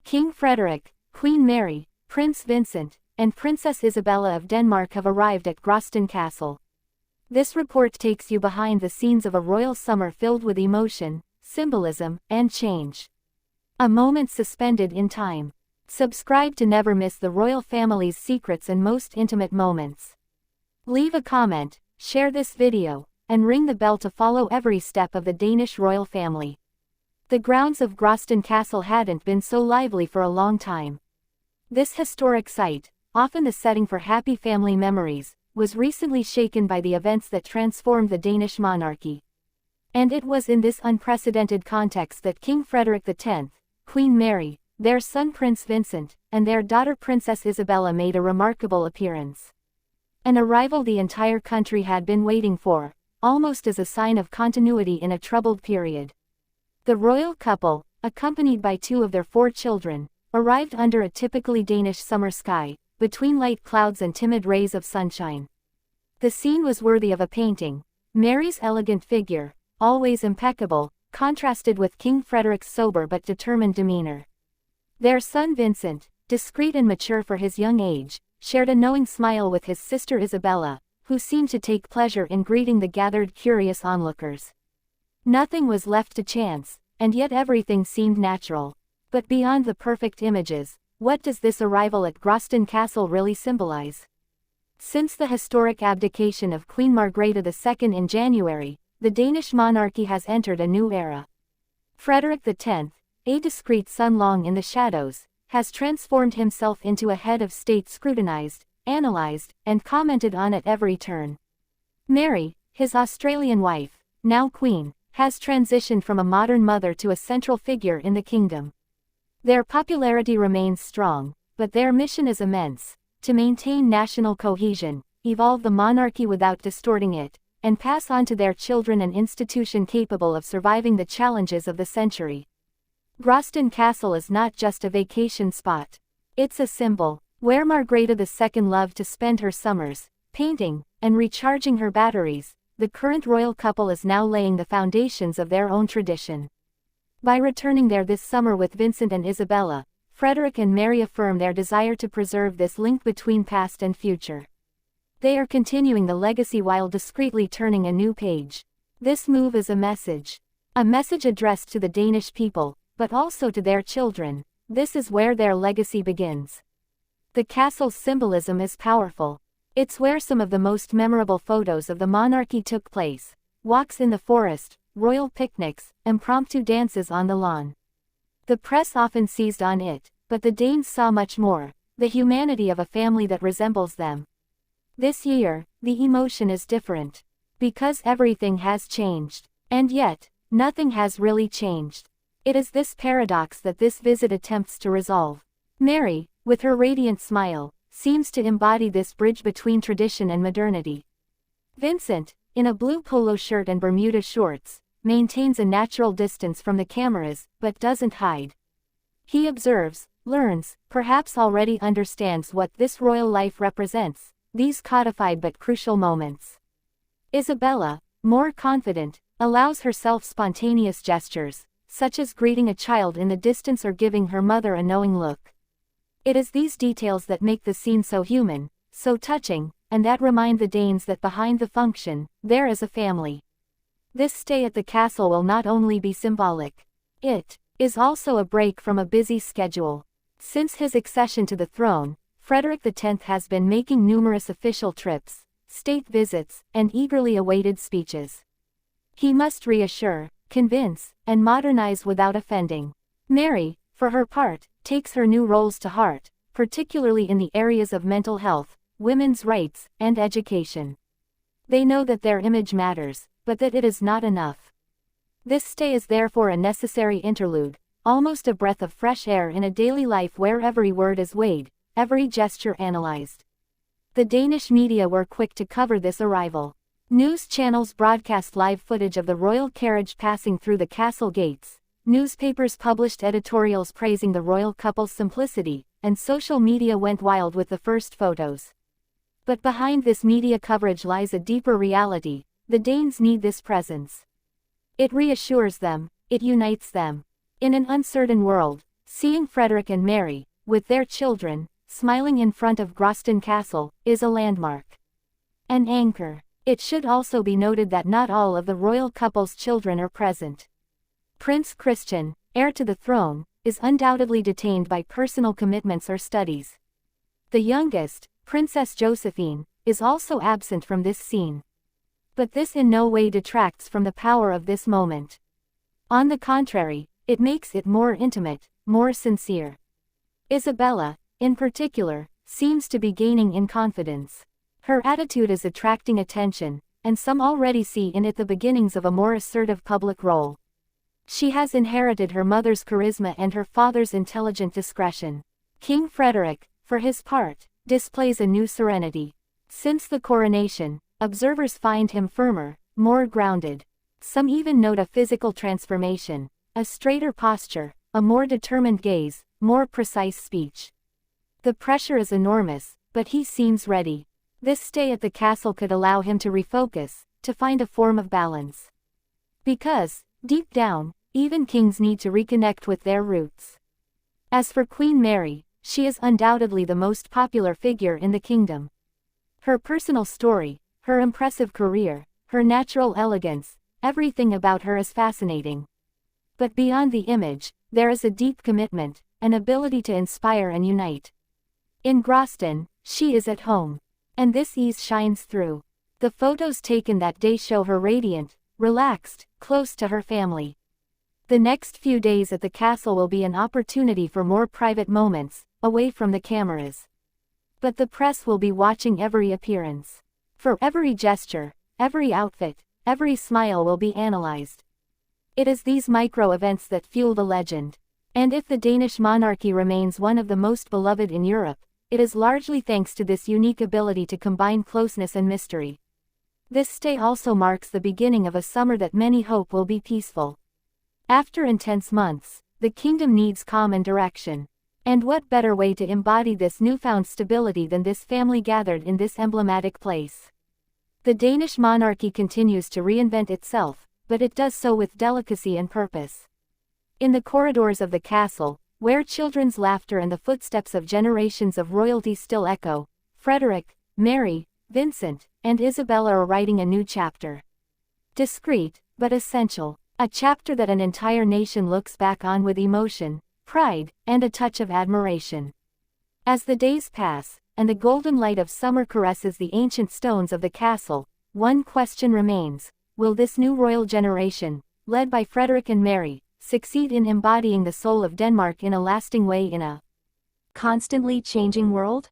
King Frederik, Queen Mary, Prince Vincent, and Princess Isabella of Denmark have arrived at Graasten Castle. This report takes you behind the scenes of a royal summer filled with emotion, symbolism, and change. A moment suspended in time. Subscribe to never miss the royal family's secrets and most intimate moments. Leave a comment, share this video, and ring the bell to follow every step of the Danish royal family. The grounds of Graasten Castle hadn't been so lively for a long time. This historic site, often the setting for happy family memories, was recently shaken by the events that transformed the Danish monarchy. And it was in this unprecedented context that King Frederik X, Queen Mary, their son Prince Vincent, and their daughter Princess Isabella made a remarkable appearance. An arrival the entire country had been waiting for, almost as a sign of continuity in a troubled period. The royal couple, accompanied by two of their 4 children, arrived under a typically Danish summer sky, between light clouds and timid rays of sunshine. The scene was worthy of a painting. Mary's elegant figure, always impeccable, contrasted with King Frederik's sober but determined demeanor. Their son Vincent, discreet and mature for his young age, shared a knowing smile with his sister Isabella, who seemed to take pleasure in greeting the gathered curious onlookers. Nothing was left to chance, and yet everything seemed natural. But beyond the perfect images, what does this arrival at Graasten Castle really symbolize? Since the historic abdication of Queen Margrethe II in January, the Danish monarchy has entered a new era. Frederik X, a discreet son long in the shadows, has transformed himself into a head of state scrutinized, analyzed, and commented on at every turn. Mary, his Australian wife, now queen, has transitioned from a modern mother to a central figure in the kingdom. Their popularity remains strong, but their mission is immense: to maintain national cohesion, evolve the monarchy without distorting it, and pass on to their children an institution capable of surviving the challenges of the century. Graasten Castle is not just a vacation spot. It's a symbol, where Margrethe II loved to spend her summers, painting, and recharging her batteries. The current royal couple is now laying the foundations of their own tradition. By returning there this summer with Vincent and Isabella, Frederik and Mary affirm their desire to preserve this link between past and future. They are continuing the legacy while discreetly turning a new page. This move is a message addressed to the Danish people, but also to their children. This is where their legacy begins. The castle's symbolism is powerful. It's where some of the most memorable photos of the monarchy took place: walks in the forest, royal picnics, impromptu dances on the lawn. The press often seized on it, but the Danes saw much more: the humanity of a family that resembles them. This year, the emotion is different. Because everything has changed. And yet, nothing has really changed. It is this paradox that this visit attempts to resolve. Mary, with her radiant smile, seems to embody this bridge between tradition and modernity. Vincent, in a blue polo shirt and Bermuda shorts, maintains a natural distance from the cameras, but doesn't hide. He observes, learns, perhaps already understands what this royal life represents, these codified but crucial moments. Isabella, more confident, allows herself spontaneous gestures, such as greeting a child in the distance or giving her mother a knowing look. It is these details that make the scene so human, so touching, and that remind the Danes that behind the function, there is a family. This stay at the castle will not only be symbolic. It is also a break from a busy schedule. Since his accession to the throne, Frederik X has been making numerous official trips, state visits, and eagerly awaited speeches. He must reassure, convince, and modernize without offending. Mary, for her part, takes her new roles to heart, particularly in the areas of mental health, women's rights, and education. They know that their image matters, but that it is not enough. This stay is therefore a necessary interlude, almost a breath of fresh air in a daily life where every word is weighed, every gesture analyzed. The Danish media were quick to cover this arrival. News channels broadcast live footage of the royal carriage passing through the castle gates. Newspapers published editorials praising the royal couple's simplicity, and social media went wild with the first photos. But behind this media coverage lies a deeper reality: the Danes need this presence. It reassures them, it unites them. In an uncertain world, Seeing Frederik and Mary, with their children, smiling in front of Graasten Castle, is a landmark. An anchor. It should also be noted that not all of the royal couple's children are present. Prince Christian, heir to the throne, is undoubtedly detained by personal commitments or studies. The youngest, Princess Josephine, is also absent from this scene. But this in no way detracts from the power of this moment. On the contrary, it makes it more intimate, more sincere. Isabella, in particular, seems to be gaining in confidence. Her attitude is attracting attention, and some already see in it the beginnings of a more assertive public role. She has inherited her mother's charisma and her father's intelligent discretion. King Frederik, for his part, displays a new serenity. Since the coronation, observers find him firmer, more grounded. Some even note a physical transformation, a straighter posture, a more determined gaze, more precise speech. The pressure is enormous, but he seems ready. This stay at the castle could allow him to refocus, to find a form of balance. Because, deep down, even kings need to reconnect with their roots. As for Queen Mary, she is undoubtedly the most popular figure in the kingdom. Her personal story, her impressive career, her natural elegance, everything about her is fascinating. But beyond the image, there is a deep commitment, an ability to inspire and unite. In Grasten, she is at home. And this ease shines through. The photos taken that day show her radiant, relaxed, close to her family. The next few days at the castle will be an opportunity for more private moments, away from the cameras. But the press will be watching every appearance. For every gesture, every outfit, every smile will be analyzed. It is these micro-events that fuel the legend. And if the Danish monarchy remains one of the most beloved in Europe, it is largely thanks to this unique ability to combine closeness and mystery. This stay also marks the beginning of a summer that many hope will be peaceful. After intense months, the kingdom needs calm and direction. And what better way to embody this newfound stability than this family gathered in this emblematic place? The Danish monarchy continues to reinvent itself, but it does so with delicacy and purpose. In the corridors of the castle, where children's laughter and the footsteps of generations of royalty still echo, Frederik, Mary, Vincent, and Isabella are writing a new chapter. Discreet, but essential, a chapter that an entire nation looks back on with emotion, pride, and a touch of admiration. As the days pass, and the golden light of summer caresses the ancient stones of the castle, one question remains: will this new royal generation, led by Frederik and Mary, succeed in embodying the soul of Denmark in a lasting way in a constantly changing world?